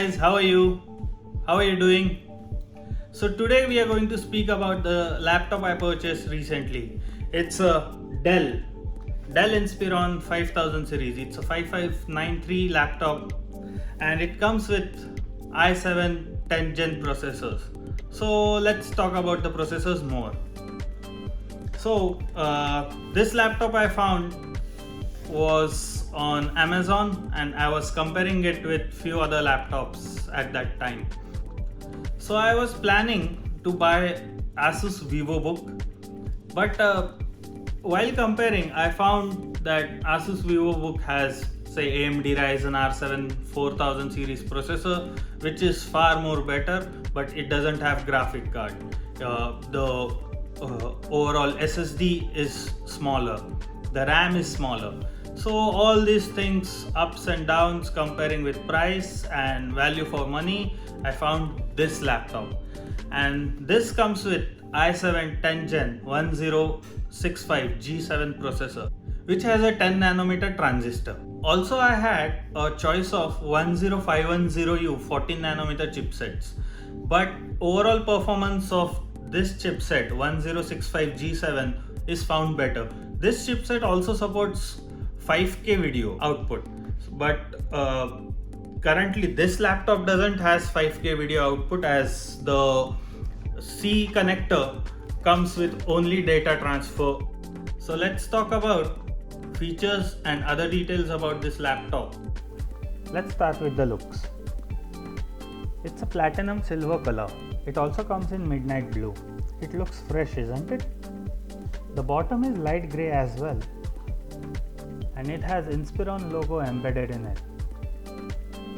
guys, how are you? How are you doing? So today we are going to speak about the laptop I purchased recently. It's a Dell Inspiron 5000 series. It's a 5593 laptop and it comes with i7 10th gen processors. So let's talk about the processors more. So this laptop I found was on Amazon and I was comparing it with few other laptops at that time. So I was planning to buy Asus VivoBook, but while comparing I found that Asus VivoBook has say AMD Ryzen R7 4000 series processor, which is far more better, but it doesn't have graphic card. The overall SSD is smaller, the RAM is smaller. So all these things, ups and downs, comparing with price and value for money, I found this laptop. And this comes with i7 10th Gen 1065 G7 processor, which has a 10 nanometer transistor. Also I had a choice of 10510U 14 nanometer chipsets, but overall performance of this chipset 1065 G7 is found better. This chipset also supports 5K video output, but currently this laptop doesn't has 5K video output as the C connector comes with only data transfer. So let's talk about features and other details about this laptop. Let's start with the looks. It's a platinum silver color. It also comes in midnight blue. It looks fresh, isn't it? The bottom is light grey as well, and it has Inspiron logo embedded in it.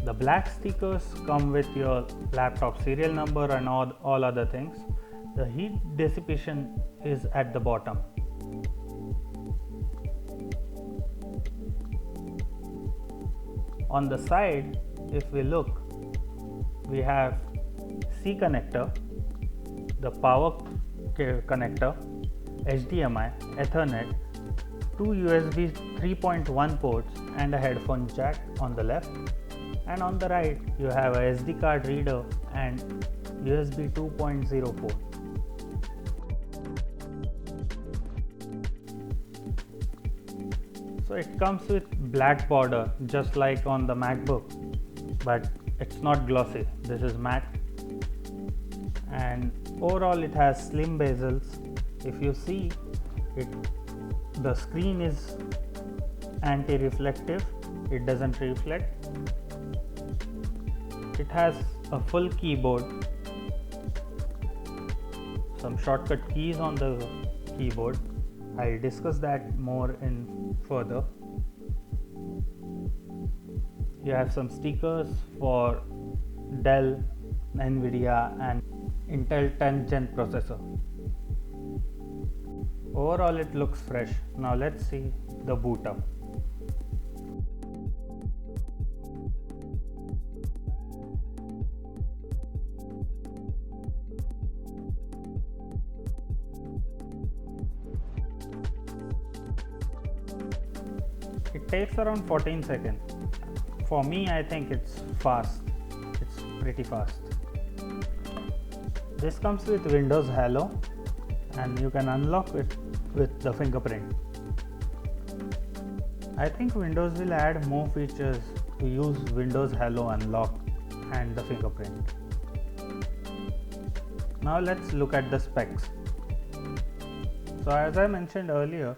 The black stickers come with your laptop serial number and all other things. The heat dissipation is at the bottom. On the side, if we look, we have C connector, the power connector, HDMI, Ethernet, two USB 3.1 ports and a headphone jack on the left, and on the right you have a SD card reader and USB 2.0 port. So it comes with black border just like on the MacBook, but it's not glossy. This is matte, and overall it has slim bezels. If you see it, the screen is anti-reflective, it doesn't reflect. It has a full keyboard, some shortcut keys on the keyboard. I'll discuss that more in further. You have some stickers for Dell, Nvidia and Intel 10th Gen processor. Overall it looks fresh. Now let's see the boot up. It takes around 14 seconds. For me, I think it's fast. It's pretty fast. This comes with Windows Hello and you can unlock it with the fingerprint. I think Windows will add more features to use Windows Hello unlock and the fingerprint. Now let's look at the specs. So as I mentioned earlier,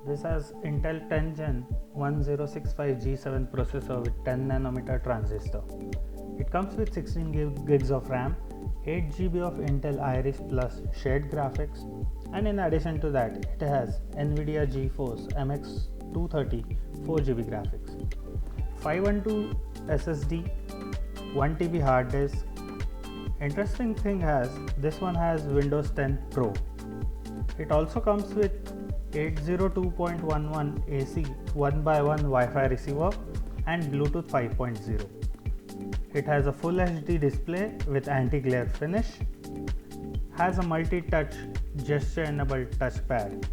this has Intel 10th Gen 1065 G7 processor with 10 nanometer transistor. It comes with 16 gigs of RAM, 8 GB of Intel Iris Plus shared graphics, and in addition to that it has Nvidia GeForce MX 230 4GB graphics, 512 SSD, 1 TB hard disk. Interesting thing has this one has Windows 10 Pro. It also comes with 802.11 AC 1x1 Wi-Fi receiver and Bluetooth 5.0. It has a full HD display with anti-glare finish, has a multi-touch gesture-enabled touchpad.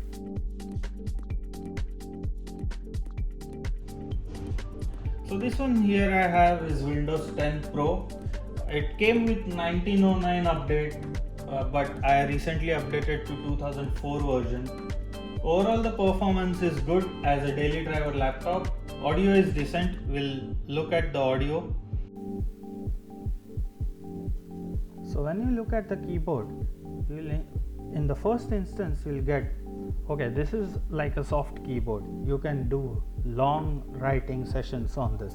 So this one here I have is Windows 10 Pro. It came with 1909 update, but I recently updated to 2004 version. Overall the performance is good as a daily driver laptop. Audio is decent. We'll look at the audio. So when you look at the keyboard, in the first instance you'll get, okay, this is like a soft keyboard. You can do long writing sessions on this.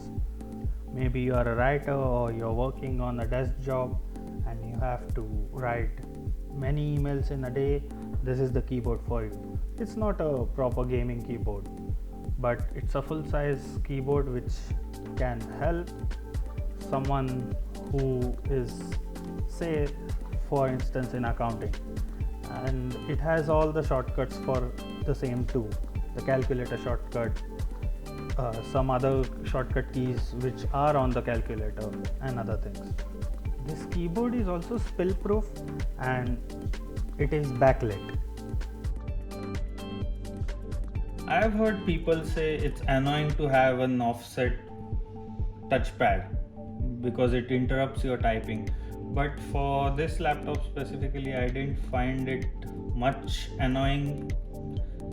Maybe you are a writer or you're working on a desk job and you have to write many emails in a day. This is the keyboard for you. It's not a proper gaming keyboard, but it's a full size keyboard which can help someone who is, say for instance, in accounting, and it has all the shortcuts for the same too, the calculator shortcut, some other shortcut keys which are on the calculator and other things. This keyboard is also spill proof and it is backlit. I have heard people say it's annoying to have an offset touchpad because it interrupts your typing, but for this laptop specifically I didn't find it much annoying.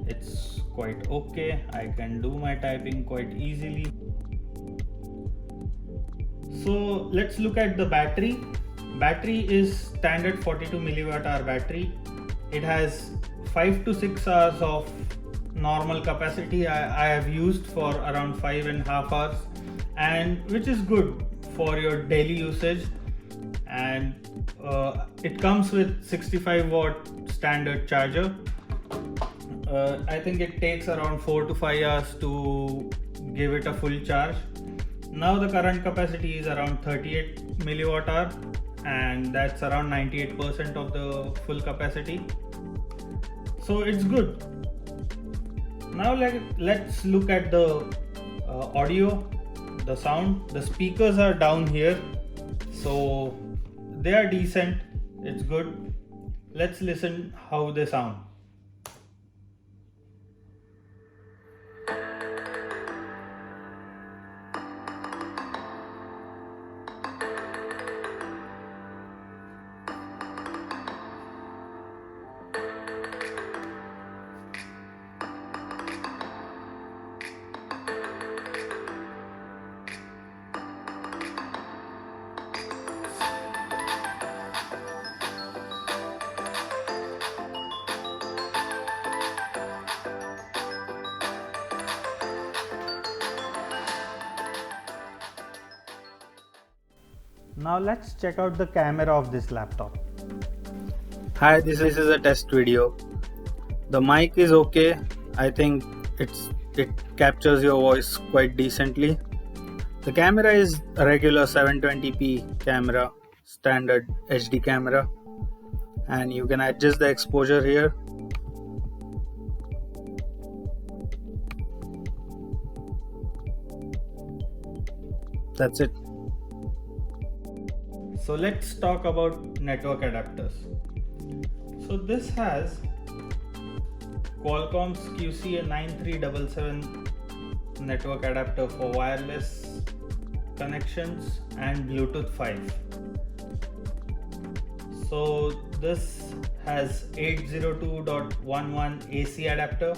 It's quite okay. I can do my typing quite easily. So let's look at the battery. Battery is standard 42 milliwatt hour battery. It has 5 to 6 hours of normal capacity. I have used for around 5.5 hours, and which is good for your daily usage. And it comes with 65 watt standard charger. I think it takes around 4 to 5 hours to give it a full charge. Now the current capacity is around 38 milliwatt hour, and that's around 98% of the full capacity. So it's good. Now let's look at the audio, the sound. The speakers are down here, so they are decent. It's good. Let's listen how they sound. Now let's check out the camera of this laptop. Hi, this is a test video. The mic is okay. I think it captures your voice quite decently. The camera is a regular 720p camera, standard HD camera, and you can adjust the exposure here. That's it. So let's talk about network adapters. So this has Qualcomm's QCA9377 network adapter for wireless connections and Bluetooth 5. So this has 802.11 AC adapter.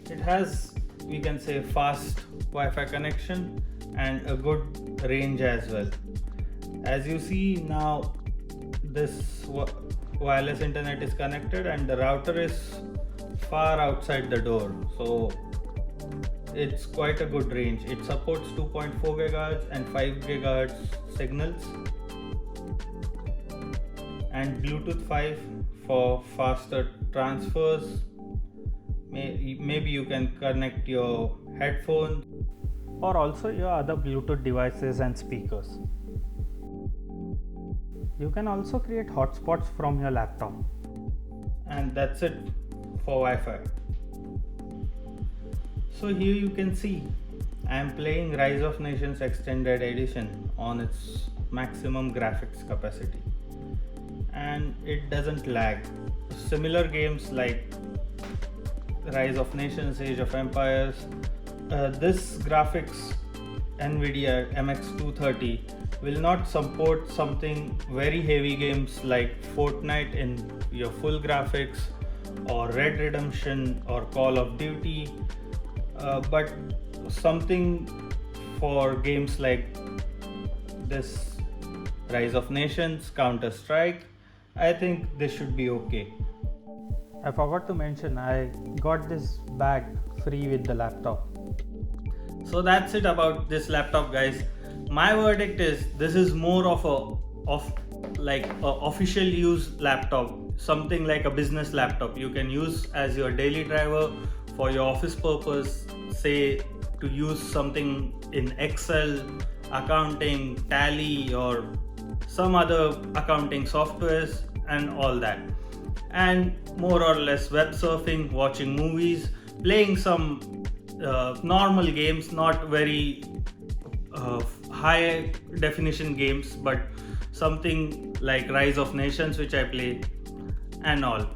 It has, we can say, fast Wi-Fi connection and a good range as well. As you see now, this wireless internet is connected and the router is far outside the door, so it's quite a good range. It supports 2.4 GHz and 5 GHz signals, and Bluetooth 5 for faster transfers. Maybe you can connect your headphones or also your other Bluetooth devices and speakers. You can also create hotspots from your laptop. And that's it for Wi-Fi. So here you can see I am playing Rise of Nations Extended Edition on its maximum graphics capacity, and it doesn't lag. Similar games like Rise of Nations, Age of Empires this graphics NVIDIA MX230 will not support something very heavy games like Fortnite in your full graphics, or Red Redemption or Call of Duty, but something for games like this Rise of Nations, Counter Strike, I think this should be okay. I forgot to mention, I got this bag free with the laptop. So that's it about this laptop, guys. My verdict is this is more of a official use laptop, something like a business laptop you can use as your daily driver for your office purpose, say to use something in Excel, accounting, Tally, or some other accounting softwares and all that, and more or less web surfing, watching movies, playing some normal games, not very high definition games, but something like Rise of Nations which I play and all.